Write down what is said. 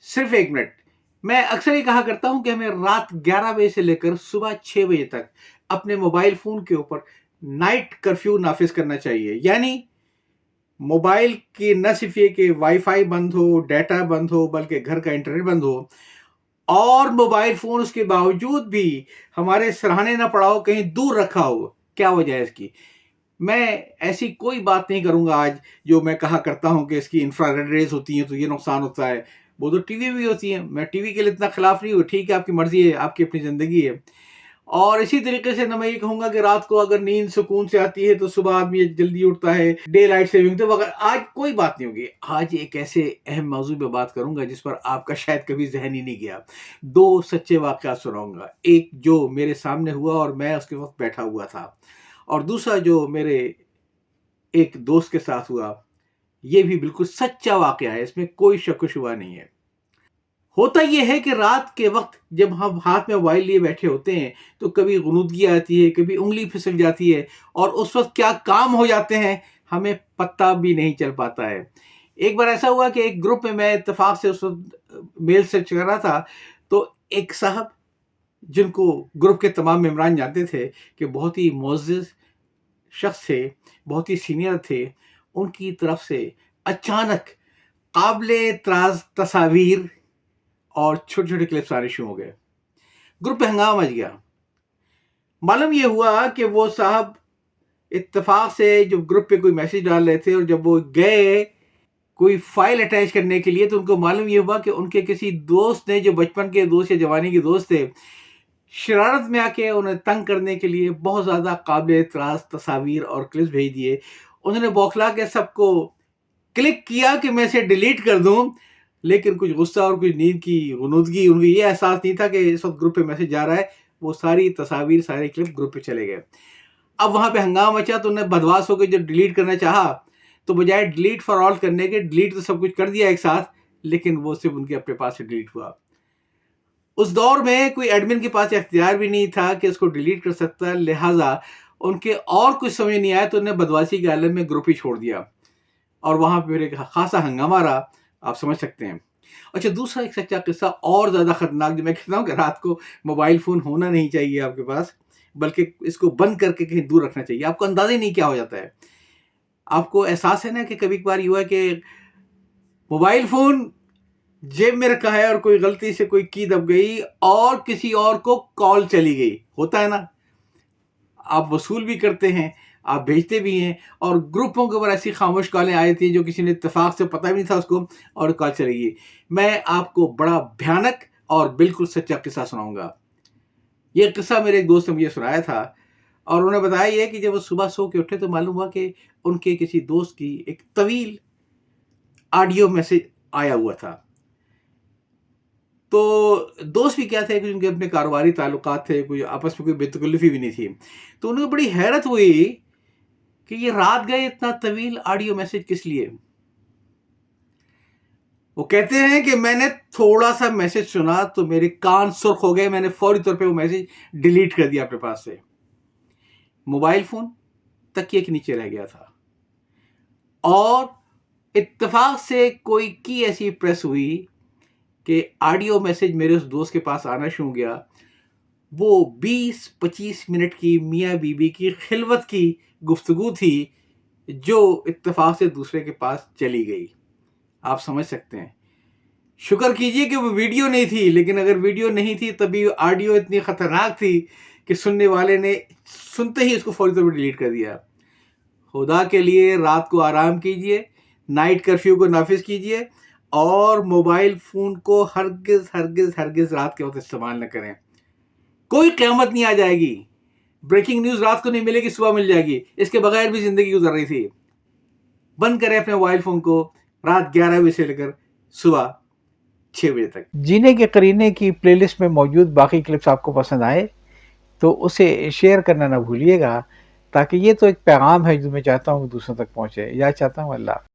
صرف 1 منٹ. میں اکثر یہ کہا کرتا ہوں کہ ہمیں رات 11 بجے سے لے کر صبح 6 بجے تک اپنے موبائل فون کے اوپر نائٹ کرفیو نافذ کرنا چاہیے. یعنی موبائل کی نہ صرف یہ کہ وائی فائی بند ہو، ڈیٹا بند ہو، بلکہ گھر کا انٹرنیٹ بند ہو، اور موبائل فون اس کے باوجود بھی ہمارے سرہانے نہ پڑا ہو، کہیں دور رکھا ہو. کیا وجہ ہے اس کی؟ میں ایسی کوئی بات نہیں کروں گا آج جو میں کہا کرتا ہوں کہ اس کی انفرا ریڈ ریز ہوتی ہیں تو یہ نقصان ہوتا ہے. وہ تو ٹی وی بھی ہوتی ہیں. میں ٹی وی کے لیے اتنا خلاف نہیں ہوں، ٹھیک ہے آپ کی مرضی ہے، آپ کی اپنی زندگی ہے. اور اسی طریقے سے نہ میں یہ کہوں گا کہ رات کو اگر نیند سکون سے آتی ہے تو صبح آدمی جلدی اٹھتا ہے، ڈے لائٹ سیونگ تو وغیرہ. آج کوئی بات نہیں ہوگی. آج ایک ایسے اہم موضوع پہ بات کروں گا جس پر آپ کا شاید کبھی ذہن ہی نہیں گیا. 2 سچے واقعات سناؤں گا. ایک جو میرے سامنے ہوا اور میں اس کے وقت بیٹھا ہوا تھا، اور دوسرا جو میرے ایک دوست کے ساتھ ہوا. یہ بھی بالکل سچا واقعہ ہے، اس میں کوئی شک و شبہ نہیں ہے. ہوتا یہ ہے کہ رات کے وقت جب ہم ہاتھ میں موبائل لیے بیٹھے ہوتے ہیں تو کبھی غنودگی آتی ہے، کبھی انگلی پھسل جاتی ہے، اور اس وقت کیا کام ہو جاتے ہیں ہمیں پتہ بھی نہیں چل پاتا ہے. ایک بار ایسا ہوا کہ ایک گروپ میں اتفاق سے اس وقت میل سرچ کر رہا تھا، تو ایک صاحب جن کو گروپ کے تمام ممبران جانتے تھے کہ بہت ہی معزز شخص تھے، بہت ہی سینئر تھے، ان کی طرف سے اچانک قابل اعتراض تصاویر اور چھوٹے چھوٹے کلپس آنے شروع ہو گئے. گروپ پہ ہنگامہ مچ گیا. معلوم یہ ہوا کہ وہ صاحب اتفاق سے جو گروپ پہ کوئی میسج ڈال رہے تھے، اور جب وہ گئے کوئی فائل اٹیچ کرنے کے لیے تو ان کو معلوم یہ ہوا کہ ان کے کسی دوست نے، جو بچپن کے دوست یا جوانی کے دوست تھے، شرارت میں آ کے انہیں تنگ کرنے کے لیے بہت زیادہ قابل اعتراض تصاویر اور کلپس بھیج دیے. انہوں نے بوکھلا کے سب کو کلک کیا کہ میں اسے ڈیلیٹ کر دوں، لیکن کچھ غصہ اور کچھ نیند کی غنودگی، ان کو یہ احساس نہیں تھا کہ اس وقت گروپ پہ میسج جا رہا ہے. وہ ساری تصاویر، سارے کلپ گروپ پہ چلے گئے. اب وہاں پہ ہنگامہ مچا تو انہیں بدواس ہو کے جب ڈیلیٹ کرنا چاہا تو بجائے ڈیلیٹ فار آل کرنے کے، ڈیلیٹ تو سب کچھ کر دیا ایک ساتھ، لیکن وہ صرف ان کے اپنے پاس سے ڈیلیٹ ہوا. اس دور میں کوئی ایڈمن کے پاس اختیار بھی نہیں تھا کہ اس کو ڈیلیٹ کر سکتا، لہٰذا ان کے اور کچھ سمجھ نہیں آیا تو انہیں بدواسی کے عالم میں گروپ ہی چھوڑ دیا، اور وہاں پہ ایک خاصا ہنگامہ رہا. آپ سمجھ سکتے ہیں. اچھا، دوسرا ایک سچا قصہ اور زیادہ خطرناک، جو میں کہتا ہوں کہ رات کو موبائل فون ہونا نہیں چاہیے آپ کے پاس، بلکہ اس کو بند کر کے کہیں دور رکھنا چاہیے. آپ کو اندازہ ہی نہیں کیا ہو جاتا ہے. آپ کو احساس ہے نا کہ کبھی کبھار یہ ہوا ہے کہ موبائل فون جیب میں رکھا ہے اور کوئی غلطی سے کوئی کی دب گئی اور کسی اور کو کال چلی گئی. ہوتا ہے نا. آپ وصول بھی کرتے ہیں، آپ بھیجتے بھی ہیں، اور گروپوں کے اوپر ایسی خاموش کالیں آئی تھیں جو کسی نے اتفاق سے پتہ بھی نہیں تھا اس کو، اور کال چلے گی. میں آپ کو بڑا بھیانک اور بالکل سچا قصہ سناؤں گا. یہ قصہ میرے ایک دوست نے مجھے سنایا تھا، اور انہوں نے بتایا یہ کہ جب وہ صبح سو کے اٹھے تو معلوم ہوا کہ ان کے کسی دوست کی ایک طویل آڈیو میسج آیا ہوا تھا. تو دوست بھی کیا تھے کہ ان کے اپنے کاروباری تعلقات تھے، کوئی آپس میں کوئی بے تکلفی بھی نہیں تھی. تو انہیں بڑی حیرت ہوئی کہ یہ رات گئے اتنا طویل آڈیو میسج کس لیے. وہ کہتے ہیں کہ میں نے تھوڑا سا میسج سنا تو میرے کان سرخ ہو گئے، میں نے فوری طور پہ وہ میسج ڈیلیٹ کر دیا اپنے پاس سے. موبائل فون تکیے کے نیچے رہ گیا تھا، اور اتفاق سے کوئی کی ایسی پریس ہوئی کہ آڈیو میسج میرے اس دوست کے پاس آنا شروع ہو گیا. وہ 20-25 منٹ کی میاں بیوی کی خلوت کی گفتگو تھی جو اتفاق سے دوسرے کے پاس چلی گئی. آپ سمجھ سکتے ہیں. شکر کیجئے کہ وہ ویڈیو نہیں تھی، لیکن اگر ویڈیو نہیں تھی تبھی آڈیو اتنی خطرناک تھی کہ سننے والے نے سنتے ہی اس کو فوری طور پر ڈیلیٹ کر دیا. خدا کے لیے رات کو آرام کیجئے، نائٹ کرفیو کو نافذ کیجئے، اور موبائل فون کو ہرگز ہرگز ہرگز رات کے وقت استعمال نہ کریں. کوئی قیامت نہیں آ جائے گی. بریکنگ نیوز رات کو نہیں ملے گی، صبح مل جائے گی. اس کے بغیر بھی زندگی گزر رہی تھی. بند کریں اپنے موبائل فون کو رات 11 بجے سے لے کر صبح 6 بجے تک. جینے کے قرینے کی پلے لسٹ میں موجود باقی کلپس آپ کو پسند آئے تو اسے شیئر کرنا نہ بھولیے گا، تاکہ یہ تو ایک پیغام ہے جو میں چاہتا ہوں کہ دوسروں تک پہنچے. یا چاہتا ہوں. اللہ